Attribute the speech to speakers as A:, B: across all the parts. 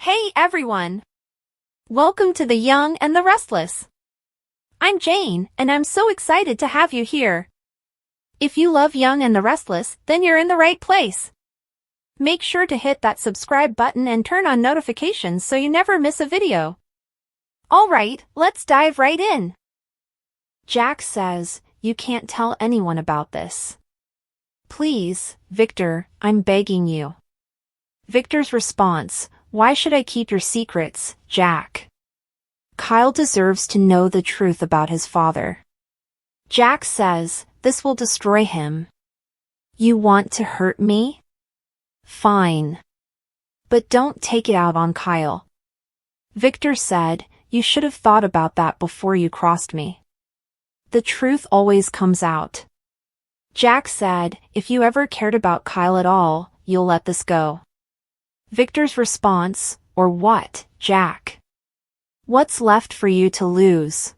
A: Hey everyone! Welcome to The Young and the Restless. I'm Jane, and I'm so excited to have you here. If you love Young and the Restless, then you're in the right place. Make sure to hit that subscribe button and turn on notifications so you never miss a video. Alright, let's dive right in. Jack says, "You can't tell anyone about this. Please, Victor, I'm begging you." Victor's response, "Why should I keep your secrets, Jack? Kyle deserves to know the truth about his father." Jack says, "This will destroy him." "You want to hurt me? Fine. But don't take it out on Kyle." Victor said, "You should have thought about that before you crossed me. The truth always comes out." Jack said, "If you ever cared about Kyle at all, you'll let this go." Victor's response, "Or what, Jack? What's left for you to lose?"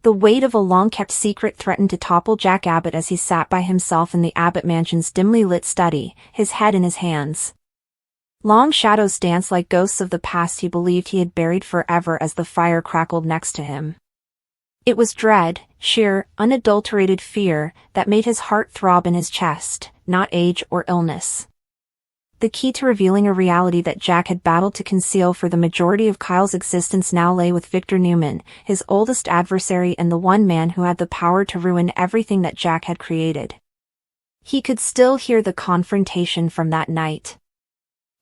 A: The weight of a long-kept secret threatened to topple Jack Abbott as he sat by himself in the Abbott mansion's dimly lit study, his head in his hands. Long shadows danced like ghosts of the past he believed he had buried forever as the fire crackled next to him. It was dread, sheer, unadulterated fear, that made his heart throb in his chest, not age or illness. The key to revealing a reality that Jack had battled to conceal for the majority of Kyle's existence now lay with Victor Newman, his oldest adversary and the one man who had the power to ruin everything that Jack had created. He could still hear the confrontation from that night.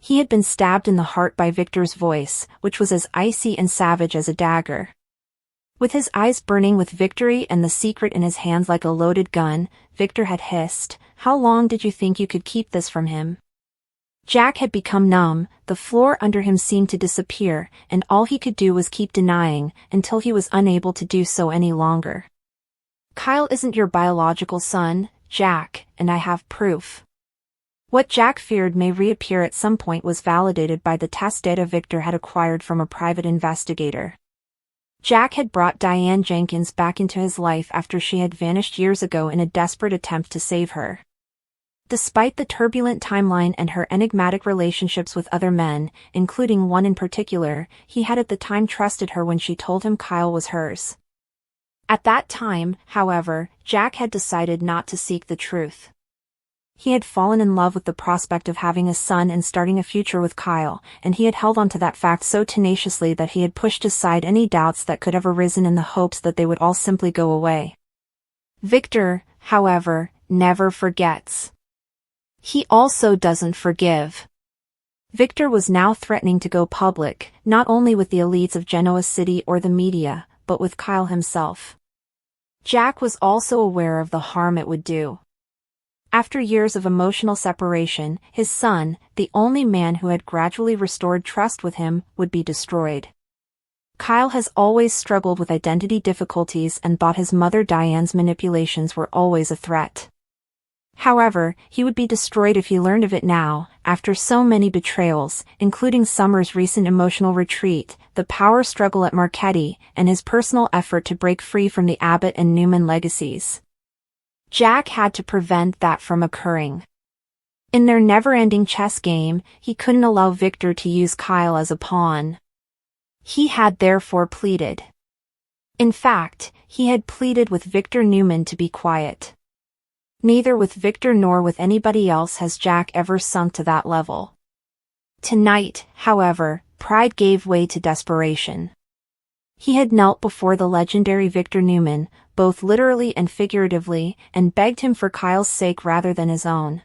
A: He had been stabbed in the heart by Victor's voice, which was as icy and savage as a dagger. With his eyes burning with victory and the secret in his hands like a loaded gun, Victor had hissed, "How long did you think you could keep this from him?" Jack had become numb, the floor under him seemed to disappear, and all he could do was keep denying, until he was unable to do so any longer. "Kyle isn't your biological son, Jack, and I have proof." What Jack feared may reappear at some point was validated by the test data Victor had acquired from a private investigator. Jack had brought Diane Jenkins back into his life after she had vanished years ago in a desperate attempt to save her. Despite the turbulent timeline and her enigmatic relationships with other men, including one in particular, he had at the time trusted her when she told him Kyle was hers. At that time, however, Jack had decided not to seek the truth. He had fallen in love with the prospect of having a son and starting a future with Kyle, and he had held on to that fact so tenaciously that he had pushed aside any doubts that could have arisen in the hopes that they would all simply go away. Victor, however, never forgets. He also doesn't forgive. Victor was now threatening to go public, not only with the elites of Genoa City or the media, but with Kyle himself. Jack was also aware of the harm it would do. After years of emotional separation, his son, the only man who had gradually restored trust with him, would be destroyed. Kyle has always struggled with identity difficulties and thought his mother Diane's manipulations were always a threat. However, he would be destroyed if he learned of it now, after so many betrayals, including Summer's recent emotional retreat, the power struggle at Marchetti, and his personal effort to break free from the Abbott and Newman legacies. Jack had to prevent that from occurring. In their never-ending chess game, he couldn't allow Victor to use Kyle as a pawn. He had therefore pleaded. In fact, he had pleaded with Victor Newman to be quiet. Neither with Victor nor with anybody else has Jack ever sunk to that level. Tonight, however, pride gave way to desperation. He had knelt before the legendary Victor Newman, both literally and figuratively, and begged him for Kyle's sake rather than his own.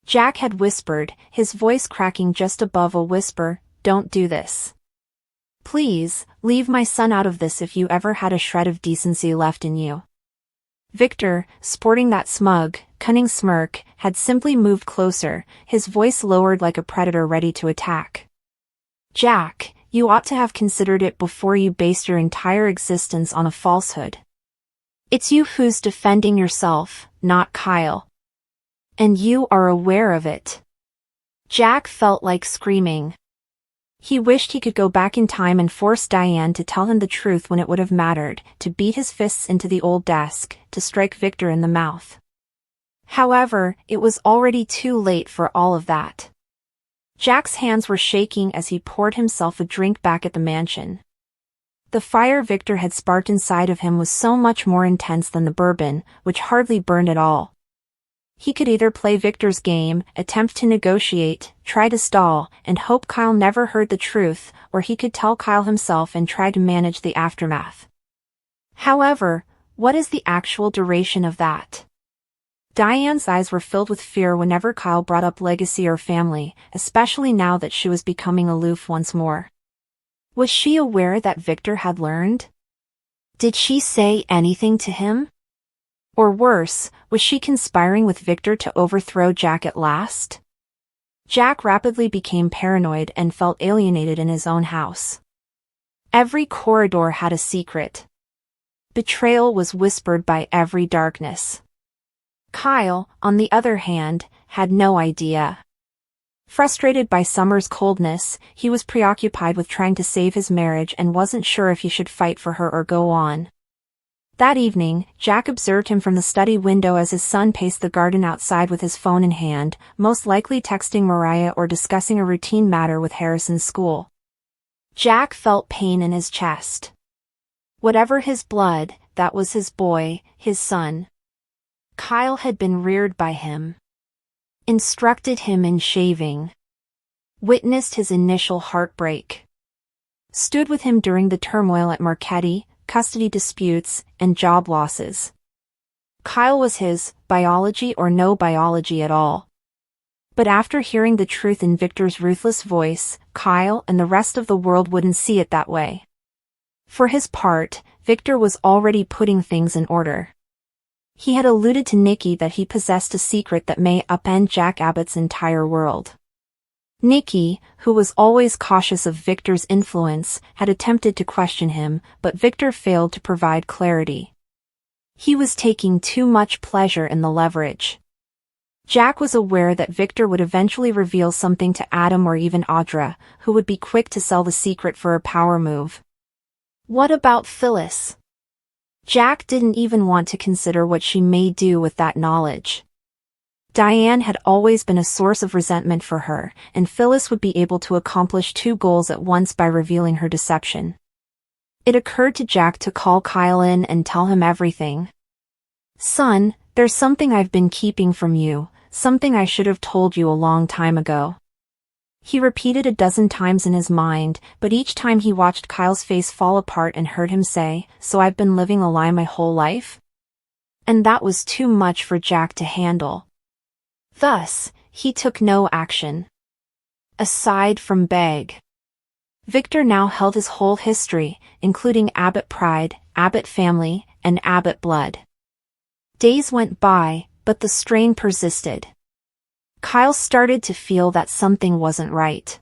A: Jack had whispered, his voice cracking just above a whisper, "Don't do this. Please, leave my son out of this if you ever had a shred of decency left in you." Victor, sporting that smug, cunning smirk, had simply moved closer, his voice lowered like a predator ready to attack. "Jack, you ought to have considered it before you based your entire existence on a falsehood. It's you who's defending yourself, not Kyle. And you are aware of it." Jack felt like screaming. He wished he could go back in time and force Diane to tell him the truth when it would have mattered, to beat his fists into the old desk, to strike Victor in the mouth. However, it was already too late for all of that. Jack's hands were shaking as he poured himself a drink back at the mansion. The fire Victor had sparked inside of him was so much more intense than the bourbon, which hardly burned at all. He could either play Victor's game, attempt to negotiate, try to stall, and hope Kyle never heard the truth, or he could tell Kyle himself and try to manage the aftermath. However, what is the actual duration of that? Diane's eyes were filled with fear whenever Kyle brought up legacy or family, especially now that she was becoming aloof once more. Was she aware that Victor had learned? Did she say anything to him? Or worse, was she conspiring with Victor to overthrow Jack at last? Jack rapidly became paranoid and felt alienated in his own house. Every corridor had a secret. Betrayal was whispered by every darkness. Kyle, on the other hand, had no idea. Frustrated by Summer's coldness, he was preoccupied with trying to save his marriage and wasn't sure if he should fight for her or go on. That evening, Jack observed him from the study window as his son paced the garden outside with his phone in hand, most likely texting Mariah or discussing a routine matter with Harrison's school. Jack felt pain in his chest. Whatever his blood, that was his boy, his son. Kyle had been reared by him. Instructed him in shaving. Witnessed his initial heartbreak. Stood with him during the turmoil at Marquette, custody disputes, and job losses. Kyle was his, biology or no biology at all. But after hearing the truth in Victor's ruthless voice, Kyle and the rest of the world wouldn't see it that way. For his part, Victor was already putting things in order. He had alluded to Nikki that he possessed a secret that may upend Jack Abbott's entire world. Nikki, who was always cautious of Victor's influence, had attempted to question him, but Victor failed to provide clarity. He was taking too much pleasure in the leverage. Jack was aware that Victor would eventually reveal something to Adam or even Audra, who would be quick to sell the secret for a power move. What about Phyllis? Jack didn't even want to consider what she may do with that knowledge. Diane had always been a source of resentment for her, and Phyllis would be able to accomplish two goals at once by revealing her deception. It occurred to Jack to call Kyle in and tell him everything. "Son, there's something I've been keeping from you, something I should have told you a long time ago." He repeated a dozen times in his mind, but each time he watched Kyle's face fall apart and heard him say, "So I've been living a lie my whole life?" And that was too much for Jack to handle. Thus, he took no action. Aside from beg. Victor now held his whole history, including Abbott pride, Abbott family, and Abbott blood. Days went by, but the strain persisted. Kyle started to feel that something wasn't right.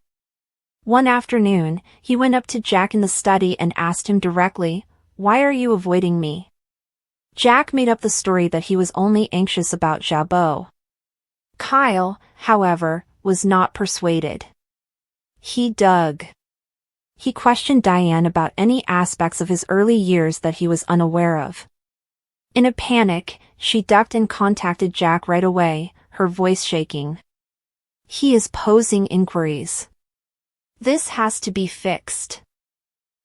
A: One afternoon, he went up to Jack in the study and asked him directly, "Why are you avoiding me?" Jack made up the story that he was only anxious about Jabot. Kyle, however, was not persuaded. He dug. He questioned Diane about any aspects of his early years that he was unaware of. In a panic, she ducked and contacted Jack right away, her voice shaking. "He is posing inquiries. This has to be fixed."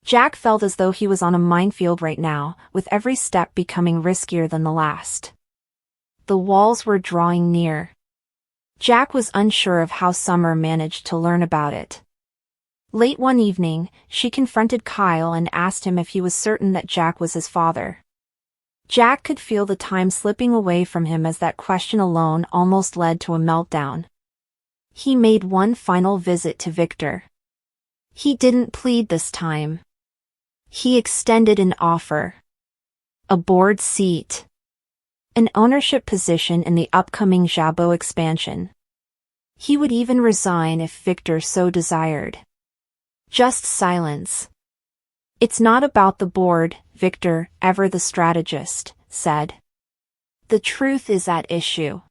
A: Jack felt as though he was on a minefield right now, with every step becoming riskier than the last. The walls were drawing near. Jack was unsure of how Summer managed to learn about it. Late one evening, she confronted Kyle and asked him if he was certain that Jack was his father. Jack could feel the time slipping away from him as that question alone almost led to a meltdown. He made one final visit to Victor. He didn't plead this time. He extended an offer. A board seat. An ownership position in the upcoming Jabot expansion. He would even resign if Victor so desired. Just silence. "It's not about the board, Victor, ever the strategist, said. "The truth is at issue.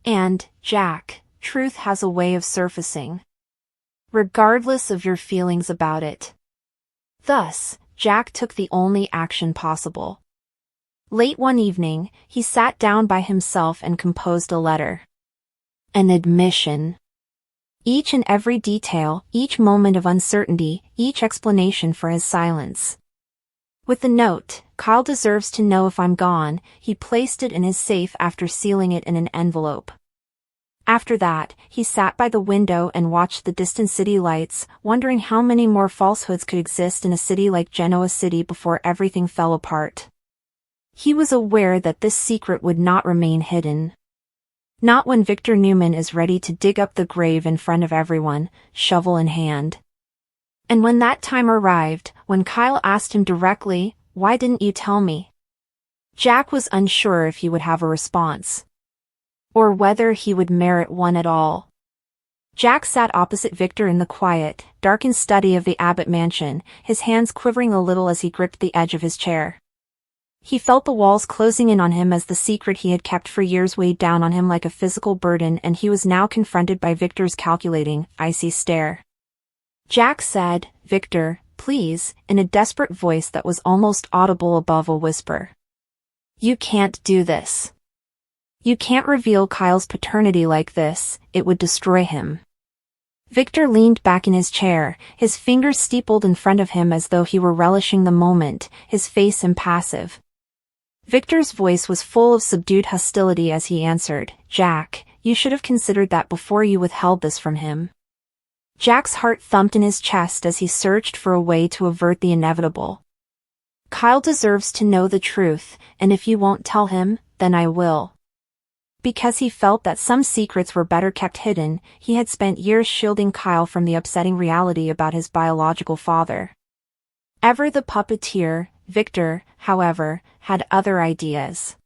A: And, Jack, truth has a way of surfacing. Regardless of your feelings about it." Thus, Jack took the only action possible. Late one evening, he sat down by himself and composed a letter. An admission. Each and every detail, each moment of uncertainty, each explanation for his silence. With the note, "Kyle deserves to know if I'm gone," he placed it in his safe after sealing it in an envelope. After that, he sat by the window and watched the distant city lights, wondering how many more falsehoods could exist in a city like Genoa City before everything fell apart. He was aware that this secret would not remain hidden. Not when Victor Newman is ready to dig up the grave in front of everyone, shovel in hand. And when that time arrived, when Kyle asked him directly, "Why didn't you tell me?" Jack was unsure if he would have a response, or whether he would merit one at all. Jack sat opposite Victor in the quiet, darkened study of the Abbott mansion, his hands quivering a little as he gripped the edge of his chair. He felt the walls closing in on him as the secret he had kept for years weighed down on him like a physical burden, and he was now confronted by Victor's calculating, icy stare. Jack said, "Victor, please," in a desperate voice that was almost audible above a whisper. "You can't do this. You can't reveal Kyle's paternity like this, it would destroy him." Victor leaned back in his chair, his fingers steepled in front of him as though he were relishing the moment, his face impassive. Victor's voice was full of subdued hostility as he answered, "Jack, you should have considered that before you withheld this from him." Jack's heart thumped in his chest as he searched for a way to avert the inevitable. "Kyle deserves to know the truth, and if you won't tell him, then I will." Because he felt that some secrets were better kept hidden, he had spent years shielding Kyle from the upsetting reality about his biological father. Ever the puppeteer, Victor, however, had other ideas.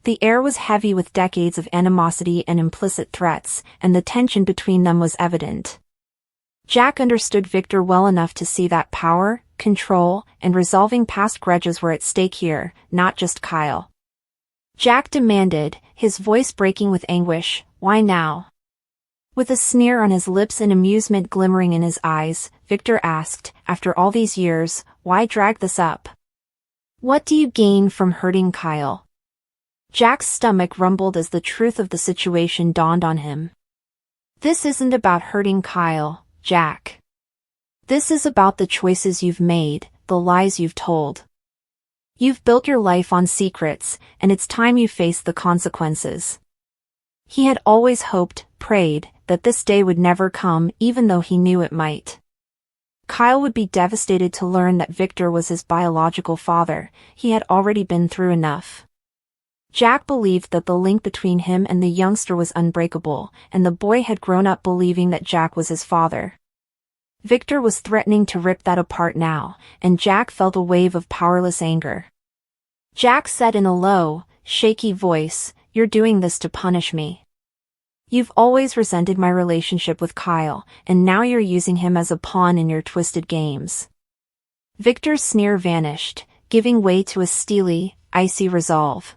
A: The air was heavy with decades of animosity and implicit threats, and the tension between them was evident. Jack understood Victor well enough to see that power, control, and resolving past grudges were at stake here, not just Kyle. Jack demanded, his voice breaking with anguish, "Why now?" With a sneer on his lips and amusement glimmering in his eyes, Victor asked, "After all these years, why drag this up? What do you gain from hurting Kyle?" Jack's stomach rumbled as the truth of the situation dawned on him. "This isn't about hurting Kyle, Jack. This is about the choices you've made, the lies you've told. You've built your life on secrets, and it's time you face the consequences." He had always hoped, prayed, that this day would never come, even though he knew it might. Kyle would be devastated to learn that Victor was his biological father. He had already been through enough. Jack believed that the link between him and the youngster was unbreakable, and the boy had grown up believing that Jack was his father. Victor was threatening to rip that apart now, and Jack felt a wave of powerless anger. Jack said in a low, shaky voice, "You're doing this to punish me. You've always resented my relationship with Kyle, and now you're using him as a pawn in your twisted games." Victor's sneer vanished, giving way to a steely, icy resolve.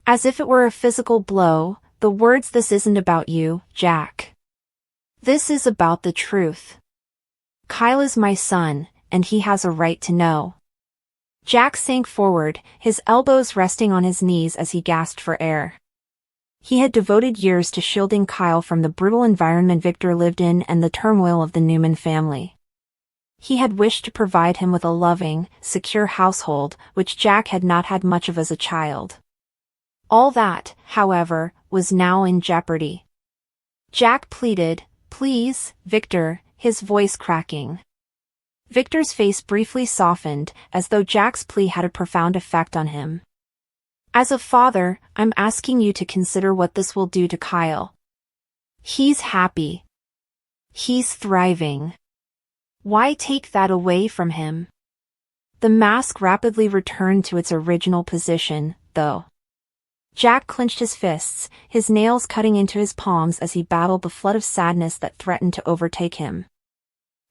A: As if it were a physical blow, the words, "This isn't about you, Jack. This is about the truth. Kyle is my son, and he has a right to know." Jack sank forward, his elbows resting on his knees as he gasped for air. He had devoted years to shielding Kyle from the brutal environment Victor lived in and the turmoil of the Newman family. He had wished to provide him with a loving, secure household, which Jack had not had much of as a child. All that, however, was now in jeopardy. Jack pleaded, "Please, Victor," his voice cracking. Victor's face briefly softened, as though Jack's plea had a profound effect on him. "As a father, I'm asking you to consider what this will do to Kyle. He's happy. He's thriving. Why take that away from him?" The mask rapidly returned to its original position, though. Jack clenched his fists, his nails cutting into his palms as he battled the flood of sadness that threatened to overtake him.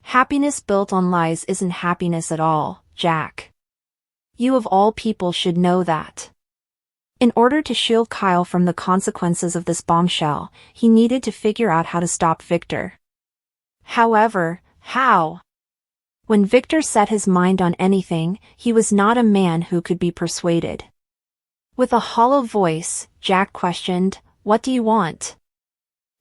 A: Happiness built on lies isn't happiness at all, Jack. You of all people should know that. In order to shield Kyle from the consequences of this bombshell, he needed to figure out how to stop Victor. However, how? When Victor set his mind on anything, he was not a man who could be persuaded. With a hollow voice, Jack questioned, "What do you want?"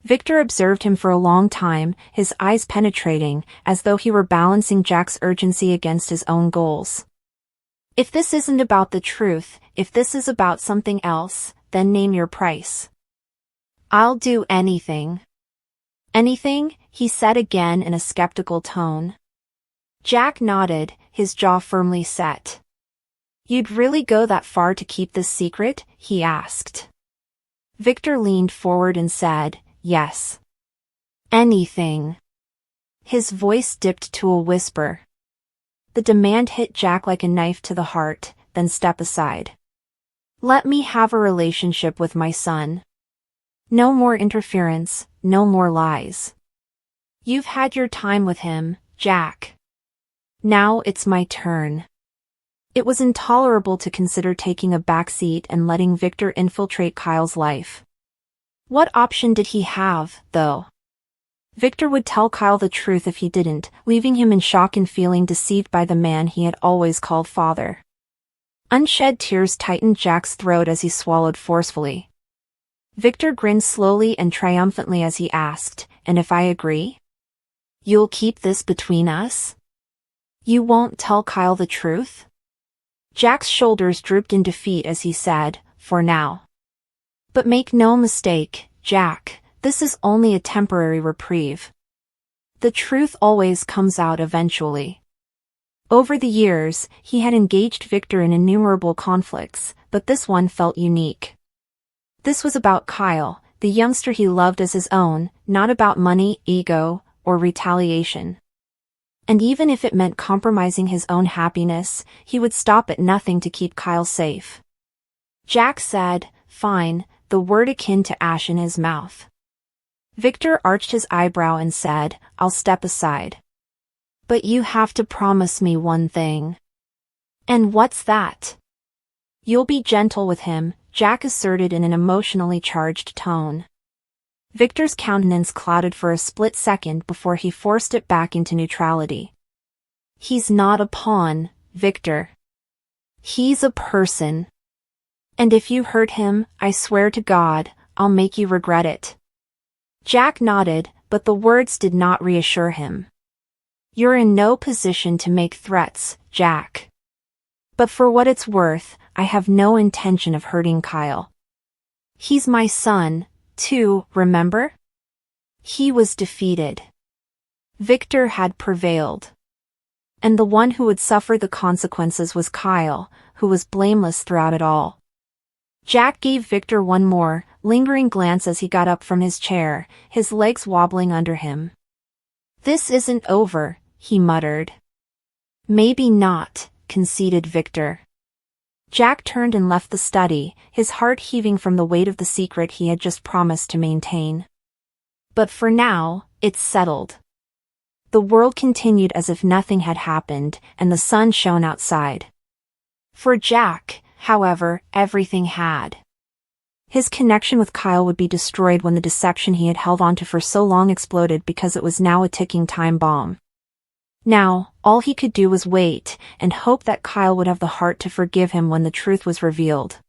A: Victor observed him for a long time, his eyes penetrating, as though he were balancing Jack's urgency against his own goals. If this isn't about the truth, if this is about something else, then name your price. I'll do anything. Anything? He said again in a skeptical tone. Jack nodded, his jaw firmly set. You'd really go that far to keep this secret? He asked. Victor leaned forward and said, yes. Anything. His voice dipped to a whisper. The demand hit Jack like a knife to the heart, then step aside. Let me have a relationship with my son. No more interference, no more lies. You've had your time with him, Jack. Now it's my turn. It was intolerable to consider taking a backseat and letting Victor infiltrate Kyle's life. What option did he have, though? Victor would tell Kyle the truth if he didn't, leaving him in shock and feeling deceived by the man he had always called father. Unshed tears tightened Jack's throat as he swallowed forcefully. Victor grinned slowly and triumphantly as he asked, and if I agree? You'll keep this between us? You won't tell Kyle the truth? Jack's shoulders drooped in defeat as he said, for now. But make no mistake, Jack, this is only a temporary reprieve. The truth always comes out eventually. Over the years, he had engaged Victor in innumerable conflicts, but this one felt unique. This was about Kyle, the youngster he loved as his own, not about money, ego, or retaliation. And even if it meant compromising his own happiness, he would stop at nothing to keep Kyle safe. Jack said, fine, the word akin to ash in his mouth. Victor arched his eyebrow and said, I'll step aside. But you have to promise me one thing. And what's that? You'll be gentle with him, Jack asserted in an emotionally charged tone. Victor's countenance clouded for a split second before he forced it back into neutrality. He's not a pawn, Victor. He's a person. And if you hurt him, I swear to God, I'll make you regret it. Jack nodded, but the words did not reassure him. You're in no position to make threats, Jack. But for what it's worth, I have no intention of hurting Kyle. He's my son, too, remember? He was defeated. Victor had prevailed. And the one who would suffer the consequences was Kyle, who was blameless throughout it all. Jack gave Victor one more, lingering glance as he got up from his chair, his legs wobbling under him. This isn't over, he muttered. Maybe not, conceded Victor. Jack turned and left the study, his heart heaving from the weight of the secret he had just promised to maintain. But for now, it's settled. The world continued as if nothing had happened, and the sun shone outside. For Jack, however, everything had. His connection with Kyle would be destroyed when the deception he had held onto for so long exploded because it was now a ticking time bomb. Now, all he could do was wait, and hope that Kyle would have the heart to forgive him when the truth was revealed.